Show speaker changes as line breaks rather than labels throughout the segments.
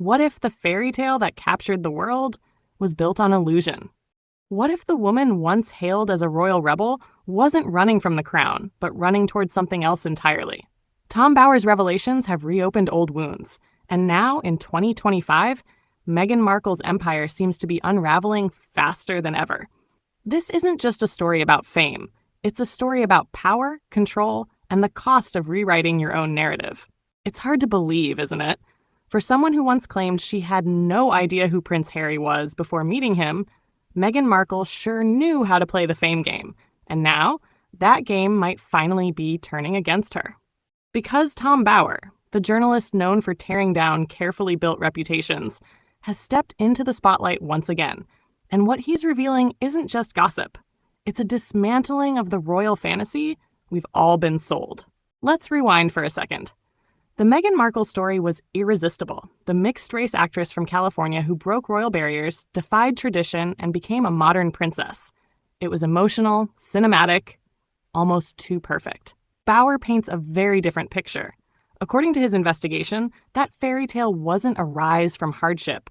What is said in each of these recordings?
What if the fairy tale that captured the world was built on illusion? What if the woman once hailed as a royal rebel wasn't running from the crown, but running towards something else entirely? Tom Bower's revelations have reopened old wounds, and now, in 2025, Meghan Markle's empire seems to be unraveling faster than ever. This isn't just a story about fame. It's a story about power, control, and the cost of rewriting your own narrative. It's hard to believe, isn't it? For someone who once claimed she had no idea who Prince Harry was before meeting him, Meghan Markle sure knew how to play the fame game, and now that game might finally be turning against her. Because Tom Bower, the journalist known for tearing down carefully built reputations, has stepped into the spotlight once again, and what he's revealing isn't just gossip. It's a dismantling of the royal fantasy we've all been sold. Let's rewind for a second. The Meghan Markle story was irresistible. The mixed-race actress from California who broke royal barriers, defied tradition, and became a modern princess. It was emotional, cinematic, almost too perfect. Bower paints a very different picture. According to his investigation, that fairy tale wasn't a rise from hardship.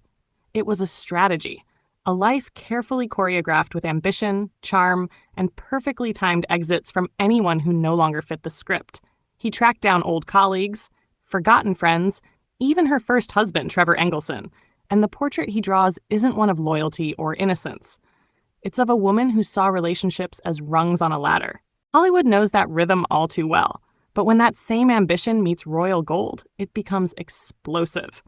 It was a strategy, a life carefully choreographed with ambition, charm, and perfectly timed exits from anyone who no longer fit the script. He tracked down old colleagues, forgotten friends, even her first husband, Trevor Engelson, and the portrait he draws isn't one of loyalty or innocence. It's of a woman who saw relationships as rungs on a ladder. Hollywood knows that rhythm all too well, but when that same ambition meets royal gold, it becomes explosive.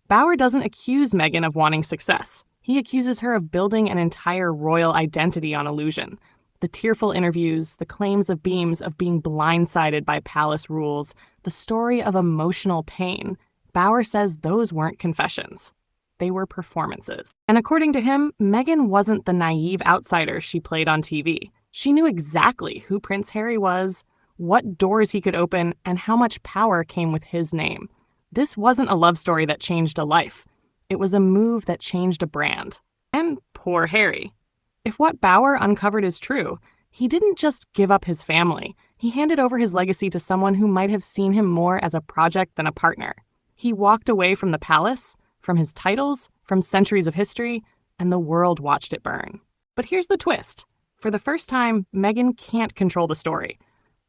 Bower doesn't accuse Meghan of wanting success. He accuses her of building an entire royal identity on illusion. The tearful interviews, the claims of beams of being blindsided by palace rules, the story of emotional pain. Bower says those weren't confessions. They were performances. And according to him, Meghan wasn't the naive outsider she played on TV. She knew exactly who Prince Harry was, what doors he could open, and how much power came with his name. This wasn't a love story that changed a life. It was a move that changed a brand. And poor Harry. If what Bower uncovered is true, he didn't just give up his family. He handed over his legacy to someone who might have seen him more as a project than a partner. He walked away from the palace, from his titles, from centuries of history, and the world watched it burn. But here's the twist. For the first time, Meghan can't control the story.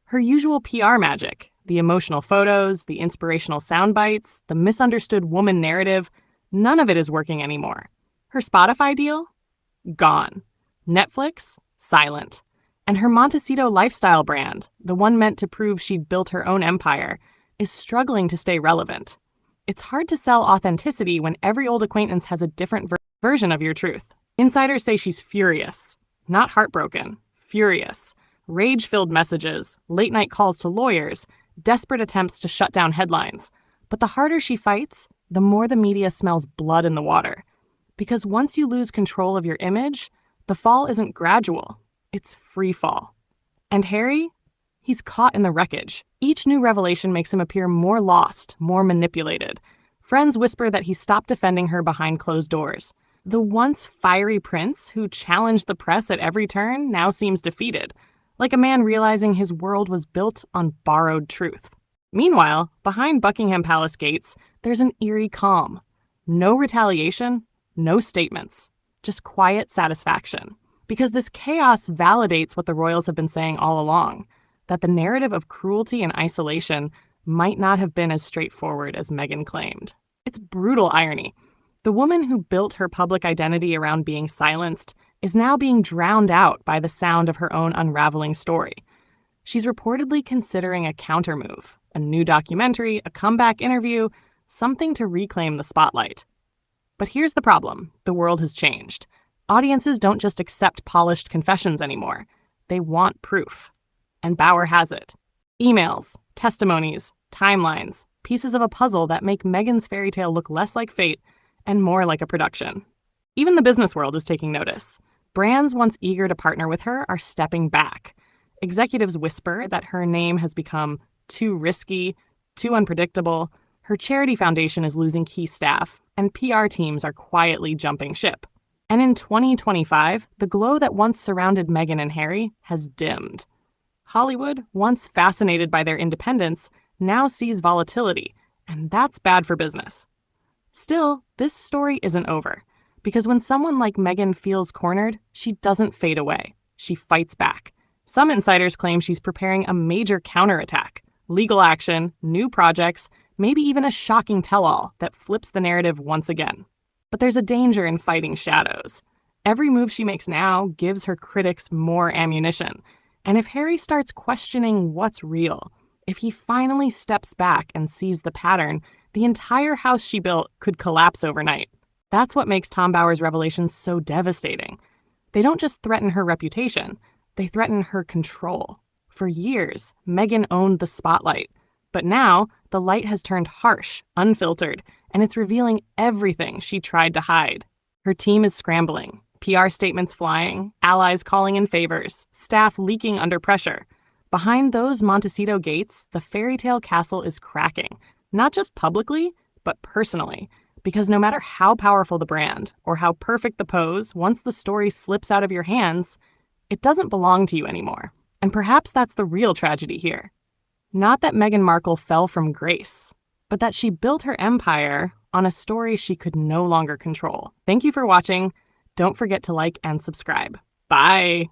Her usual PR magic, the emotional photos, the inspirational sound bites, the misunderstood woman narrative, none of it is working anymore. Her Spotify deal? Gone. Netflix? Silent. And her Montecito lifestyle brand, the one meant to prove she'd built her own empire, is struggling to stay relevant. It's hard to sell authenticity when every old acquaintance has a different version of your truth. Insiders say she's furious. Not heartbroken. Furious. Rage-filled messages, late-night calls to lawyers, desperate attempts to shut down headlines. But the harder she fights, the more the media smells blood in the water. Because once you lose control of your image, the fall isn't gradual. It's free fall. And Harry? He's caught in the wreckage. Each new revelation makes him appear more lost, more manipulated. Friends whisper that he stopped defending her behind closed doors. The once fiery prince who challenged the press at every turn now seems defeated, like a man realizing his world was built on borrowed truth. Meanwhile, behind Buckingham Palace gates, there's an eerie calm. No retaliation, no statements, just quiet satisfaction. Because this chaos validates what the royals have been saying all along, that the narrative of cruelty and isolation might not have been as straightforward as Meghan claimed. It's brutal irony. The woman who built her public identity around being silenced is now being drowned out by the sound of her own unraveling story. She's reportedly considering a countermove, a new documentary, a comeback interview, something to reclaim the spotlight. But here's the problem. The world has changed. Audiences don't just accept polished confessions anymore. They want proof. And Bower has it. Emails, testimonies, timelines, pieces of a puzzle that make Meghan's fairy tale look less like fate and more like a production. Even the business world is taking notice. Brands once eager to partner with her are stepping back. Executives whisper that her name has become too risky, too unpredictable. Her charity foundation is losing key staff, and PR teams are quietly jumping ship. And in 2025, the glow that once surrounded Meghan and Harry has dimmed. Hollywood, once fascinated by their independence, now sees volatility, and that's bad for business. Still, this story isn't over. Because when someone like Meghan feels cornered, she doesn't fade away. She fights back. Some insiders claim she's preparing a major counterattack, legal action, new projects, maybe even a shocking tell-all that flips the narrative once again. But there's a danger in fighting shadows. Every move she makes now gives her critics more ammunition. And if Harry starts questioning what's real, if he finally steps back and sees the pattern, the entire house she built could collapse overnight. That's what makes Tom Bower's revelations so devastating. They don't just threaten her reputation, they threaten her control. For years, Meghan owned the spotlight. But now, the light has turned harsh, unfiltered, and it's revealing everything she tried to hide. Her team is scrambling, PR statements flying, allies calling in favors, staff leaking under pressure. Behind those Montecito gates, the fairy tale castle is cracking, not just publicly, but personally. Because no matter how powerful the brand or how perfect the pose, once the story slips out of your hands, it doesn't belong to you anymore. And perhaps that's the real tragedy here. Not that Meghan Markle fell from grace, but that she built her empire on a story she could no longer control. Thank you for watching. Don't forget to like and subscribe. Bye.